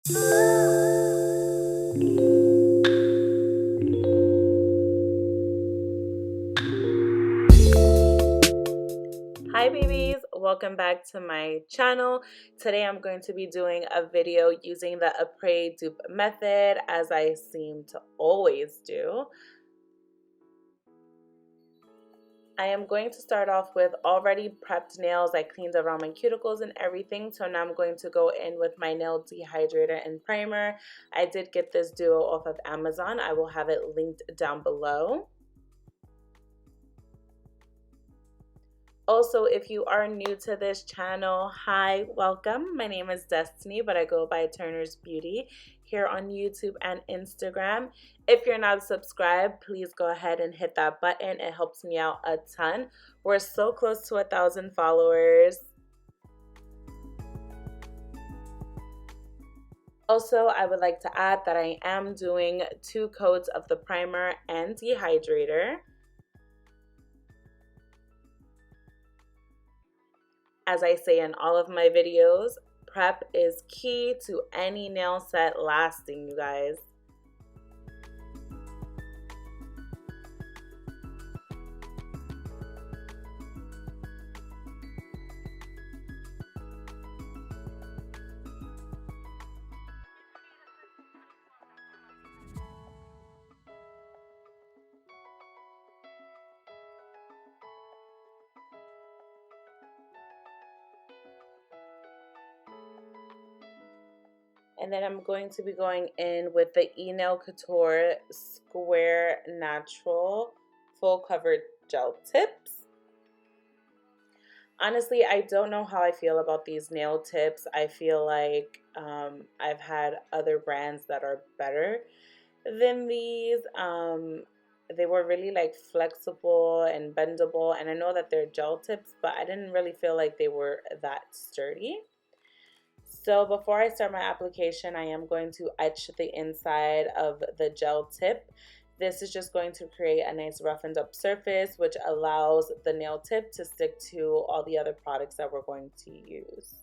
Hi babies, welcome back to my channel. Today I'm going to be doing a video using the APRES dupe method, as I seem to always do. I am going to start off with already prepped nails. I cleaned around my cuticles and everything, so now I'm going to go in with my nail dehydrator and primer. I did get this duo off of Amazon. I will have it linked down below. Also, if you are new to this channel, hi, welcome. My name is Destiny, but I go by Turner's Beauty here on YouTube and Instagram. If you're not subscribed, please go ahead and hit that button. It helps me out a ton. We're so close to 1,000 followers. Also, I would like to add that I am doing 2 coats of the primer and dehydrator. As I say in all of my videos, prep is key to any nail set lasting, you guys. And then I'm going to be going in with the E-Nail Couture Square Natural Full Covered Gel Tips. Honestly, I don't know how I feel about these nail tips. I feel like I've had other brands that are better than these. They were really like flexible and bendable, and I know that they're gel tips, but I didn't really feel like they were that sturdy. So before I start my application, I am going to etch the inside of the gel tip. This is just going to create a nice roughened up surface, which allows the nail tip to stick to all the other products that we're going to use.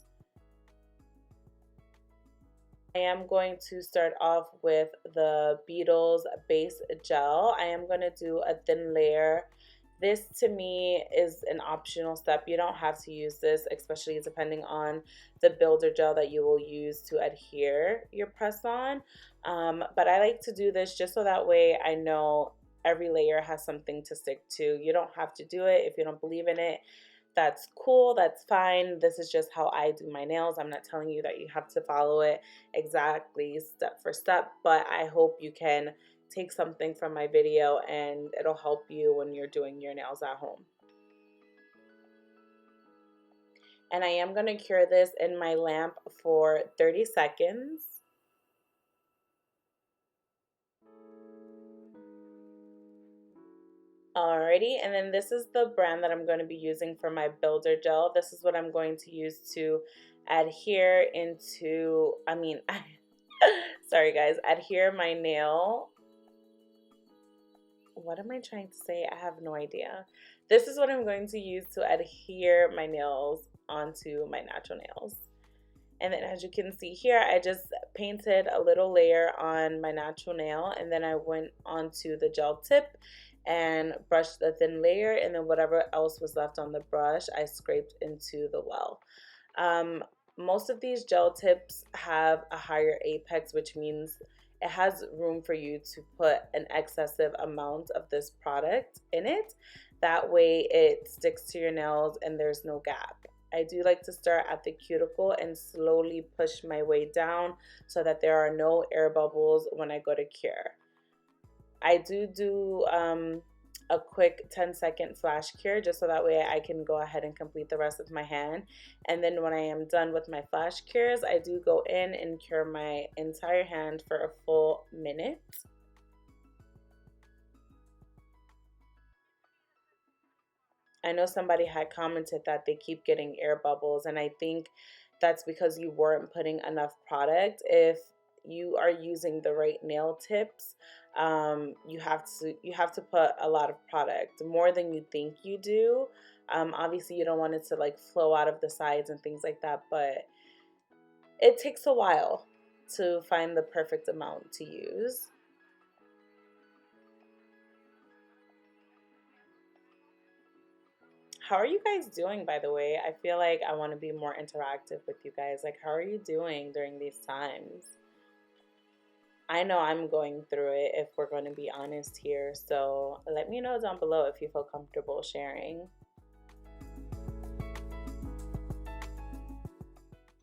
I am going to start off with the Beetles Base Gel. I am going to do a thin layer. This to me is an optional step. You don't have to use this, especially depending on the builder gel that you will use to adhere your press on. But I like to do this just so that way I know every layer has something to stick to. You don't have to do it if you don't believe in it. That's cool, that's fine. This is just how I do my nails. I'm not telling you that you have to follow it exactly step for step, but I hope you can take something from my video and it'll help you when you're doing your nails at home. And I am going to cure this in my lamp for 30 seconds. Alrighty, and then this is the brand that I'm going to be using for my builder gel. This is what I'm going to use to adhere into, sorry guys, adhere my nail. What am I trying to say? I have no idea. This is what I'm going to use to adhere my nails onto my natural nails. And then as you can see here, I just painted a little layer on my natural nail, and then I went onto the gel tip and brushed the thin layer, and then whatever else was left on the brush I scraped into the well. Most of these gel tips have a higher apex, which means it has room for you to put an excessive amount of this product in it. That way it sticks to your nails and there's no gap. I do like to start at the cuticle and slowly push my way down so that there are no air bubbles when I go to cure. I do a quick 10-second flash cure just so that way I can go ahead and complete the rest of my hand. And then when I am done with my flash cures, I do go in and cure my entire hand for a full minute. I know somebody had commented that they keep getting air bubbles, and I think that's because you weren't putting enough product. If you are using the right nail tips, you have to put a lot of product, more than you think you do. Obviously you don't want it to like flow out of the sides and things like that, but it takes a while. to find the perfect amount to use. How are you guys doing, by the way? I feel like I want to be more interactive with you guys. Like, how are you doing during these times? I know I'm going through it, if we're going to be honest here. So let me know down below if you feel comfortable sharing.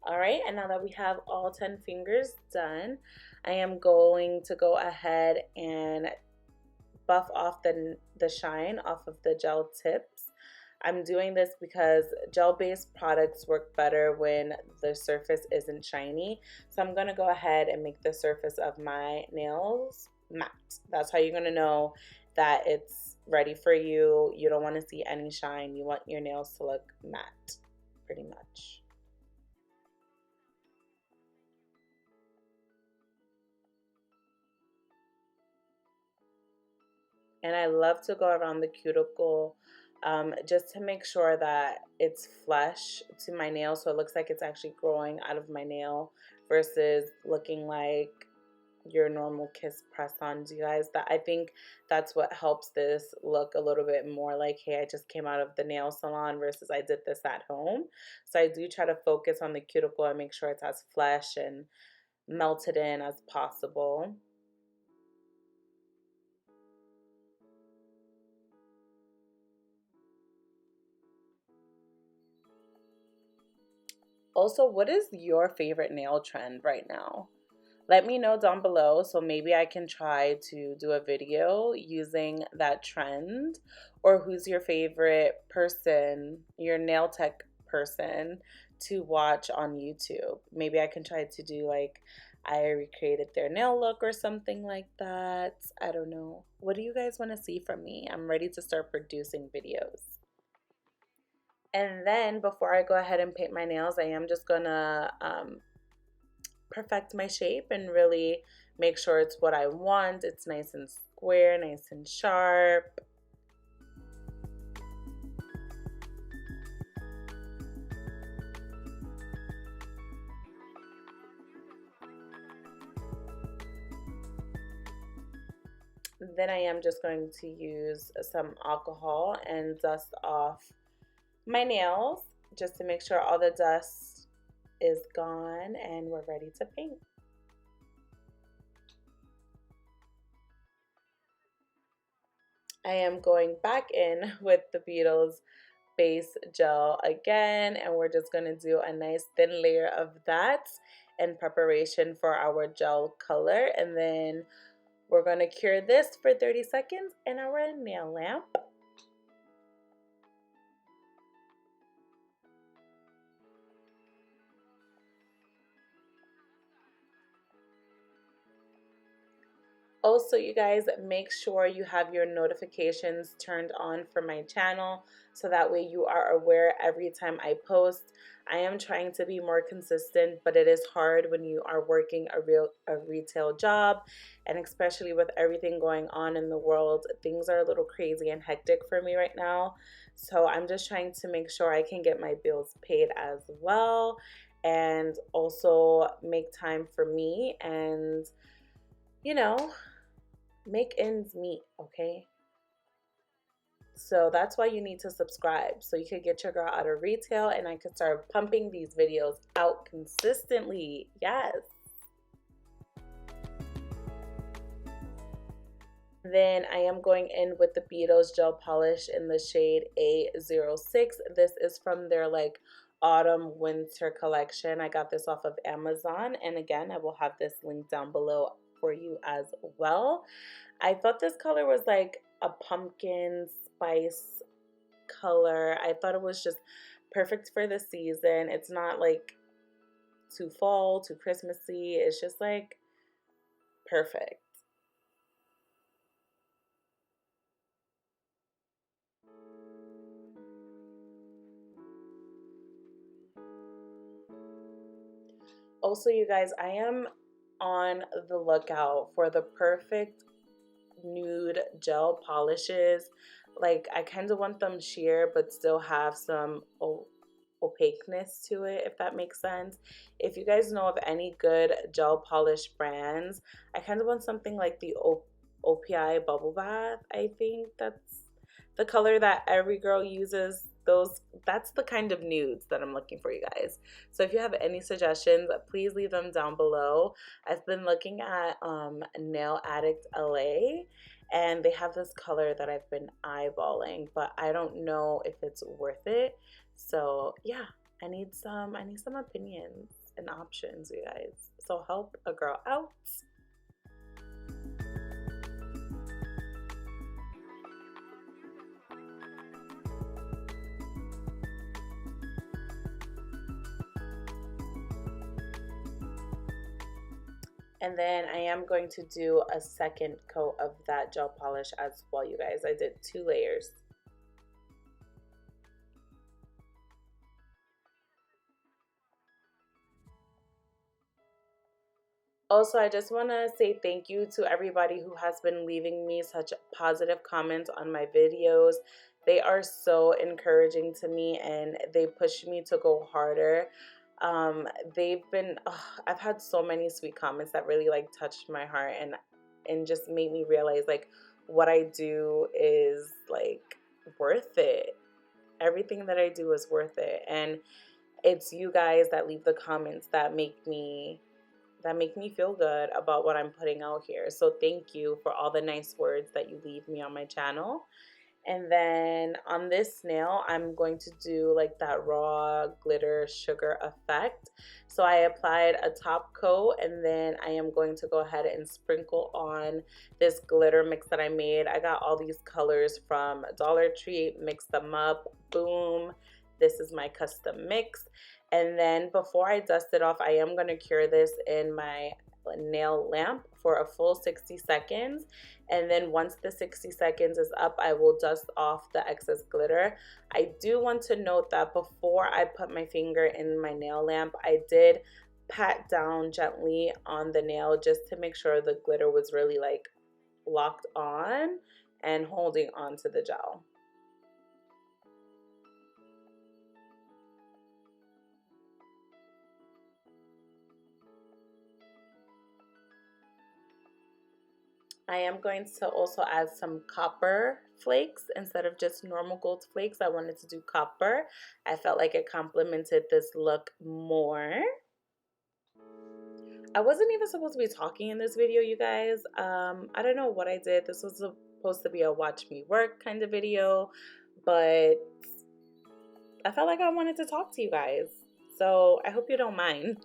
All right, and now that we have all 10 fingers done, I am going to go ahead and buff off the shine off of the gel tips. I'm doing this because gel-based products work better when the surface isn't shiny. So I'm gonna go ahead and make the surface of my nails matte. That's how you're gonna know that it's ready for you. You don't wanna see any shine. You want your nails to look matte, pretty much. And I love to go around the cuticle just to make sure that it's flush to my nail, so it looks like it's actually growing out of my nail versus looking like your normal kiss press-ons, you guys. That I think that's what helps this look a little bit more like, hey, I just came out of the nail salon versus I did this at home. So I do try to focus on the cuticle and make sure it's as flesh and melted in as possible. Also, what is your favorite nail trend right now? Let me know down below so maybe I can try to do a video using that trend. Or who's your favorite person, your nail tech person to watch on YouTube? Maybe I can try to do like I recreated their nail look or something like that. I don't know. What do you guys want to see from me? I'm ready to start producing videos. And then before I go ahead and paint my nails, I am just gonna perfect my shape and really make sure it's what I want. It's nice and square, nice and sharp. Then I am just going to use some alcohol and dust off my nails just to make sure all the dust is gone and we're ready to paint. I am going back in with the Beetles base gel again, and we're just going to do a nice thin layer of that in preparation for our gel color, and then we're going to cure this for 30 seconds in our nail lamp. Also, you guys, make sure you have your notifications turned on for my channel so that way you are aware every time I post. I am trying to be more consistent, but it is hard when you are working a retail job, and especially with everything going on in the world, things are a little crazy and hectic for me right now. So I'm just trying to make sure I can get my bills paid as well, and also make time for me and, you know, make ends meet, okay? So that's why you need to subscribe, so you could get your girl out of retail and I could start pumping these videos out consistently. Yes. Then I am going in with the Beetles gel polish in the shade A06. This is from their like autumn winter collection. I got this off of Amazon, and again I will have this link down below for you as well. I thought this color was like a pumpkin spice color. I thought it was just perfect for the season. It's not like too fall, too Christmassy. It's just like perfect. Also, you guys, I am on the lookout for the perfect nude gel polishes. Like, I kind of want them sheer but still have some, oh, opaqueness to it, if that makes sense. If you guys know of any good gel polish brands, I kind of want something like the OPI Bubble Bath. I think that's the color that every girl uses. That's the kind of nudes that I'm looking for, you guys. So if you have any suggestions, please leave them down below. I've been looking at Nail Addict LA, and they have this color that I've been eyeballing, but I don't know if it's worth it. So yeah, I need some opinions and options, you guys. So help a girl out. And then I am going to do a second coat of that gel polish as well, you guys. I did 2 layers. Also, I just want to say thank you to everybody who has been leaving me such positive comments on my videos. They are so encouraging to me, and they push me to go harder. They've been, I've had so many sweet comments that really like touched my heart and just made me realize like what I do is like worth it. Everything that I do is worth it. And it's you guys that leave the comments that make me feel good about what I'm putting out here. So thank you for all the nice words that you leave me on my channel. And then on this nail, I'm going to do like that raw glitter sugar effect. So I applied a top coat, and then I am going to go ahead and sprinkle on this glitter mix that I made. I got all these colors from Dollar Tree, mixed them up, boom. This is my custom mix. And then before I dust it off, I am going to cure this in my nail lamp for a full 60 seconds. And then once the 60 seconds is up, I will dust off the excess glitter. I do want to note that before I put my finger in my nail lamp, I did pat down gently on the nail just to make sure the glitter was really like locked on and holding on to the gel. I am going to also add some copper flakes instead of just normal gold flakes. I wanted to do copper. I felt like it complemented this look more. I wasn't even supposed to be talking in this video, you guys. I don't know what I did. This was supposed to be a watch me work kind of video, but I felt like I wanted to talk to you guys. So I hope you don't mind.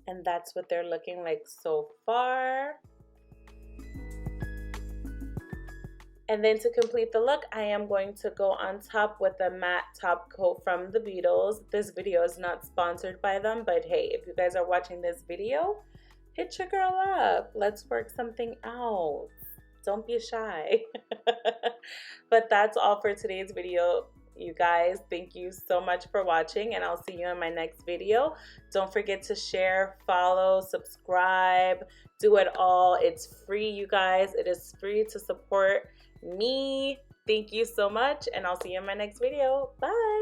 And that's what they're looking like so far. And then to complete the look, I am going to go on top with a matte top coat from the Beatles. This video is not sponsored by them, but hey, if you guys are watching this video, hit your girl up. Let's work something out. Don't be shy. But that's all for today's video. You guys, thank you so much for watching, and I'll see you in my next video. Don't forget to share, follow, subscribe, do it all. It's free, you guys. It is free to support me. Thank you so much, and I'll see you in my next video. Bye.